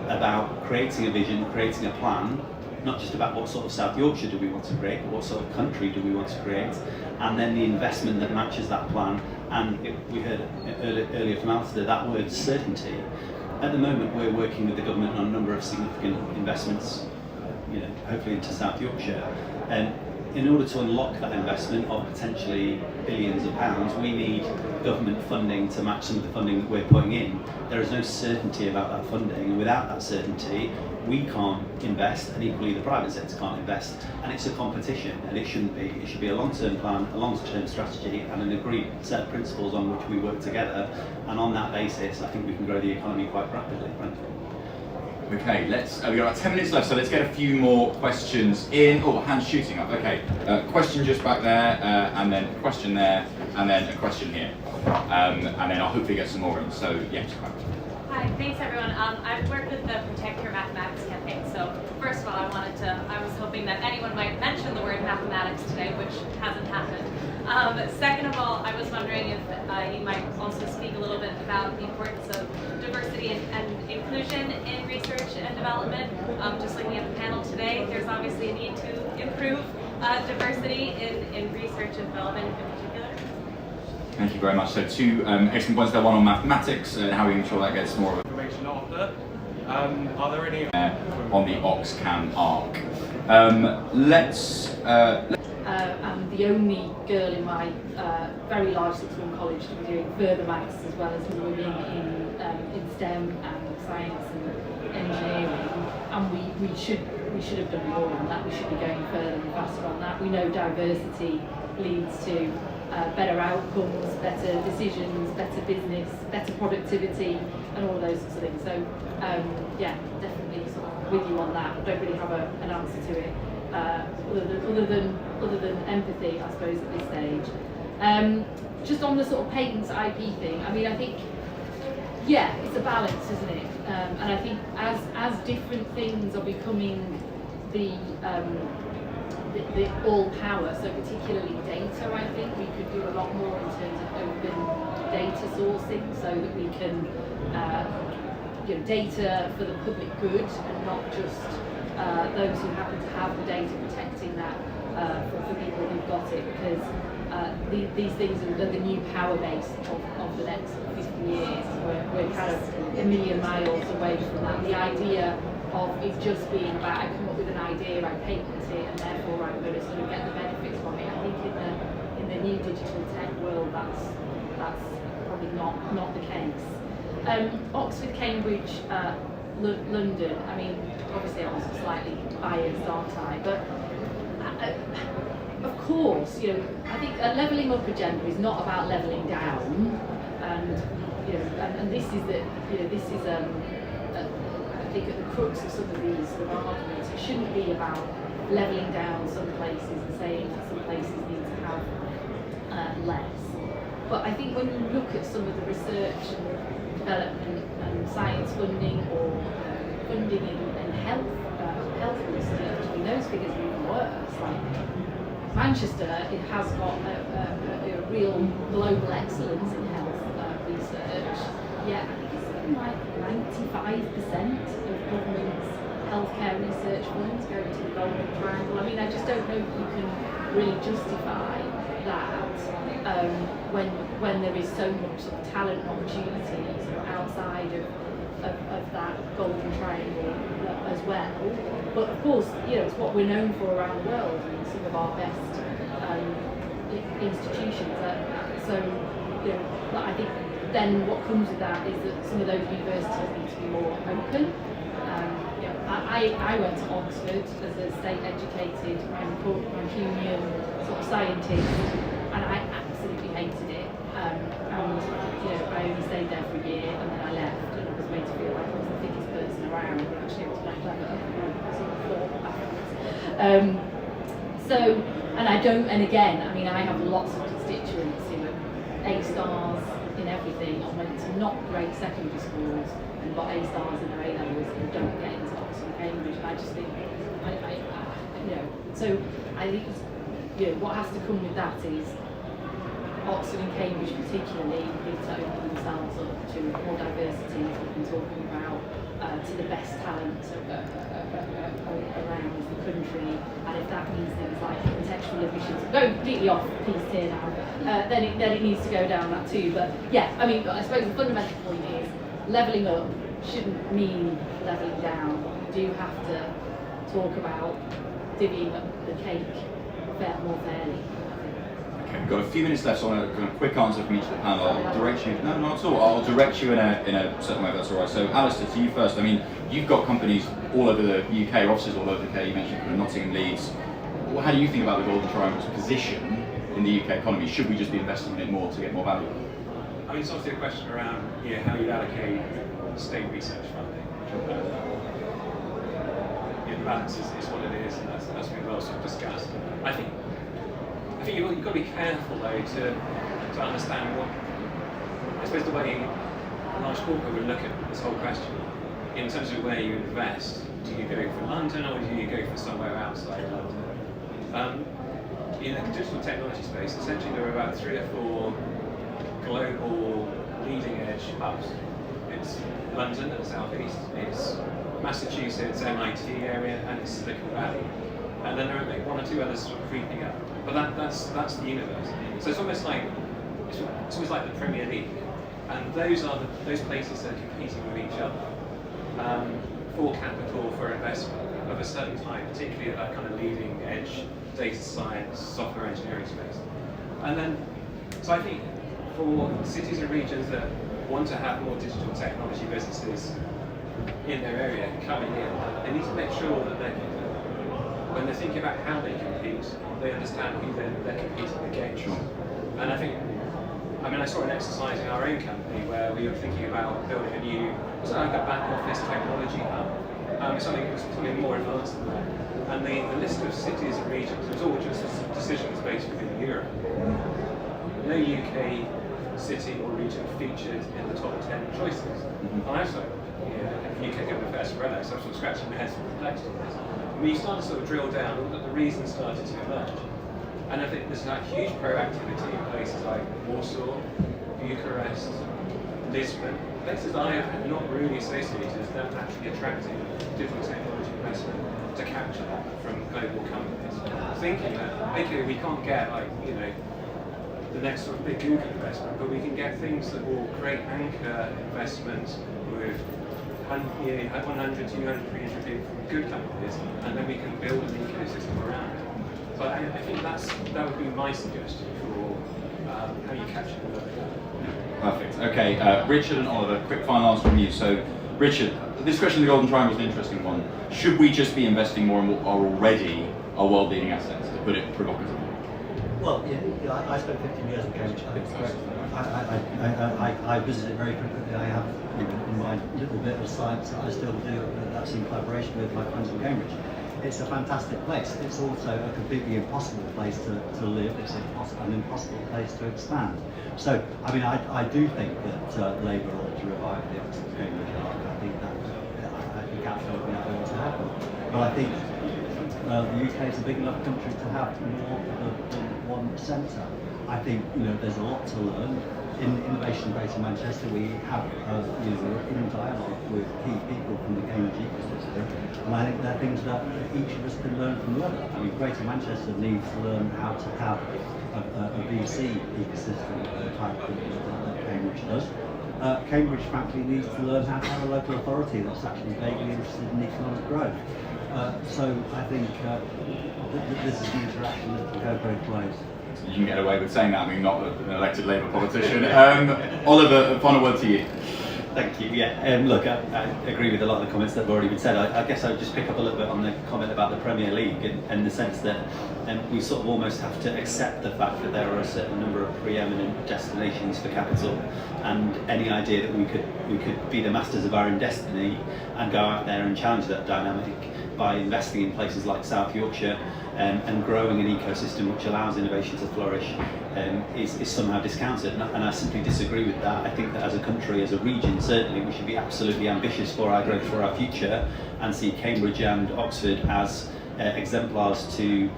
about creating a vision, creating a plan, not just about what sort of South Yorkshire do we want to create, but what sort of country do we want to create, and then the investment that matches that plan. And we heard earlier from Alistair that word certainty. At the moment, we're working with the government on a number of significant investments, hopefully into South Yorkshire. And in order to unlock that investment of potentially billions of pounds, we need government funding to match some of the funding that we're putting in. There is no certainty about that funding, and without that certainty, we can't invest, and equally the private sector can't invest. And it's a competition, and it shouldn't be. It should be a long-term plan, a long-term strategy, and an agreed set of principles on which we work together. And on that basis, I think we can grow the economy quite rapidly, frankly. Okay, we've got about 10 minutes left, so let's get a few more questions in. Oh, hands shooting up. Okay, question just back there, and then a question there, and then a question here. And then I'll hopefully get some more in. So, yeah, just back. Hi, thanks everyone. I've worked with the Protect Your Mathematics campaign, so first of all, I was hoping that anyone might mention the word mathematics today, which hasn't happened. Second of all, I was wondering if you might also speak a little bit about the importance of diversity and inclusion in research and development. Just looking at the panel today, there's obviously a need to improve diversity in research and development in particular. Thank you very much. So two excellent points there, one on mathematics and how we ensure that gets more of Information after. Are there any on the Oxcam arc. I'm the only girl in my very large sixth form college to be doing further maths as well as women in STEM and science and engineering, and we should have done more on that. We should be going further and faster on that. We know diversity leads to better outcomes, better decisions, better business, better productivity, and all of those sorts of things. So yeah, definitely sort of with you on that. I don't really have an answer to it other than empathy, I suppose, at this stage. Just on the sort of patents IP thing, I mean, I think, yeah, it's a balance, isn't it? And I think as different things are becoming the all power, so particularly data, I think we could do a lot more in terms of open data sourcing, so that we can data for the public good and not just those who happen to have the data, protecting that for people who've got it, because these things are the new power base of the next 50 years. We're kind of a million miles away from that. The idea of it just being about, I come up with an idea, I patent it, and therefore I'm going to sort of get the benefits from it. I think in the new digital tech world, that's probably not the case. Oxford, Cambridge, London. I mean, obviously I was slightly biased, aren't I? But of course, I think a levelling up agenda is not about levelling down, and this is I think at the crux of some of these sort of arguments. It shouldn't be about levelling down some places and saying that some places need to have less. But I think when you look at some of the research and development and science funding, or funding in health research, I mean, those figures are even worse. Like Manchester, it has got a real global excellence in health research. Yeah, I think it's something like 95% of government's healthcare research funds go to the Golden Triangle. I mean, I just don't know if you can really justify that when there is so much sort of talent and opportunity sort of outside of that Golden Triangle as well. But of course, it's what we're known for around the world, and some of our best institutions. But I think then what comes with that is that some of those universities need to be more open. I went to Oxford as a state-educated Mancunian sort of scientist, and I absolutely hated it. I only stayed there for a year, and then I left, and I was made to feel like I was the thickest person around, and actually it was quite clever. Sort of thought afterwards. And again, I mean, I have lots of constituents who are A-stars in everything, and went to not great secondary schools and got A-stars in their A-levels and don't get into Oxford and Cambridge. And I just think, so I think what has to come with that is Oxford and Cambridge particularly need to open themselves up to more diversity, as we've been talking about, to the best talent around the country, and if that means things like contextual efficiency, going completely off piece here now, then it needs to go down that too. But yeah, I mean, I suppose the fundamental point is levelling up shouldn't mean levelling down. You do have to talk about divvying up the cake more fairly. Okay, we've got a few minutes left, so I want a quick answer from each of the panel. I'll direct you, no, not at all. I'll direct you in a certain way, if that's all right. So, Alistair, to you first. I mean, you've got companies all over the UK, offices all over the UK. You mentioned Nottingham, Leeds. Well, how do you think about the Golden Triangle's position in the UK economy? Should we just be investing in it more to get more value? I mean, it's obviously a question around how you allocate state research funding. The balance is what it is, and that's been well sort of discussed. I think you've got to be careful though to understand what, I suppose, the way a large corporate would look at this whole question in terms of where you invest. Do you go for London, or do you go for somewhere outside London? In the digital technology space, essentially there are about 3 or 4 global leading edge hubs. It's London at the southeast, it's Massachusetts, MIT area, and it's Silicon Valley. And then there are like 1 or 2 others sort of creeping up. But that's the universe. So it's almost like the Premier League. And those places that are competing with each other for capital, for investment of a certain type, particularly at that kind of leading edge data science, software engineering space. And then, so I think for cities and regions that want to have more digital technology businesses in their area coming in, they need to make sure that when they're thinking about how they compete, they understand who they're competing against. Sure. And I saw an exercise in our own company where we were thinking about building a new, like a back office technology hub, something more advanced than that. And the list of cities and regions, it was all just decisions based within Europe. No UK city or region featured in the top 10 choices. And I was like, UK government affairs for RELX, I was sort of scratching my head sort of perplexed on this. When you start to sort of drill down, the reasons started to emerge. And I think there's like huge proactivity in places like Warsaw, Bucharest, Lisbon, places I have not really associated as them actually attracting digital technology investment to capture that from global companies. Thinking that, okay, we can't get the next sort of big Google investment, but we can get things that will create anchor investments with 100, 200, 300 people from good companies, and then we can build an ecosystem around it. But I think that would be my suggestion for how you capture the Perfect. Okay, Richard and Oliver, quick final answer from you. So, Richard, this question of the Golden Triangle is an interesting one. Should we just be investing more in what are already our world-leading assets, to put it provocatively? Well, I spent 15 years in Cambridge. I think it's great. I visit it very frequently. I have, in my little bit of science that I still do, that's in collaboration with my friends in Cambridge. It's a fantastic place. It's also a completely impossible place to live. It's an impossible place to expand. So, I do think that Labour ought to revive the Oxford-Cambridge arc. I think absolutely that ought to happen. But I think the UK is a big enough country to have more than one centre. I think there's a lot to learn. In Innovation Greater Manchester, we have we're in dialogue with key people from the Cambridge ecosystem, and I think there are things that each of us can learn from the other. Greater Manchester needs to learn how to have a VC ecosystem of the type that Cambridge does. Cambridge, frankly, needs to learn how to have a local authority that's actually vaguely interested in economic growth. So I think this is an interaction that can go both ways. You can get away with saying that, not an elected Labour politician. Oliver, final word to you. Thank you. Yeah, look, I agree with a lot of the comments that have already been said. I guess I would just pick up a little bit on the comment about the Premier League, in the sense that we sort of almost have to accept the fact that there are a certain number of preeminent destinations for capital, and any idea that we could be the masters of our own destiny and go out there and challenge that dynamic by investing in places like South Yorkshire and growing an ecosystem which allows innovation to flourish is somehow discounted, and I simply disagree with that. I think that as a country, as a region, certainly we should be absolutely ambitious for our growth, for our future, and see Cambridge and Oxford as exemplars to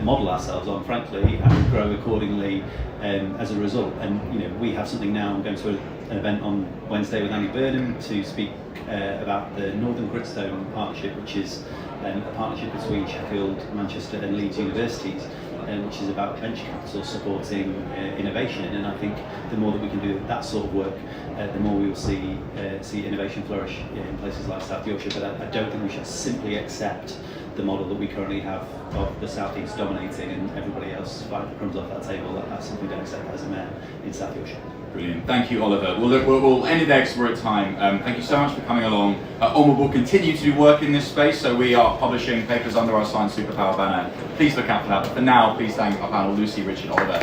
model ourselves on, frankly, and grow accordingly as a result. And we have something now. I'm going to an event on Wednesday with Andy Burnham to speak about the Northern Gritstone Partnership, which is a partnership between Sheffield, Manchester and Leeds universities, which is about venture capital supporting innovation. And I think the more that we can do that sort of work, the more we will see innovation flourish in places like South Yorkshire. But I don't think we should simply accept the model that we currently have of the South East dominating and everybody else fighting the crumbs off that table. I simply don't accept that as a mayor in South Yorkshire. Brilliant. Thank you, Oliver. Well, look, we'll end it there because we're at time. Thank you so much for coming along. Onward will continue to do work in this space, so we are publishing papers under our Science Superpower banner. Please look out for that. But for now, please thank our panel, Lucy, Richard, Oliver.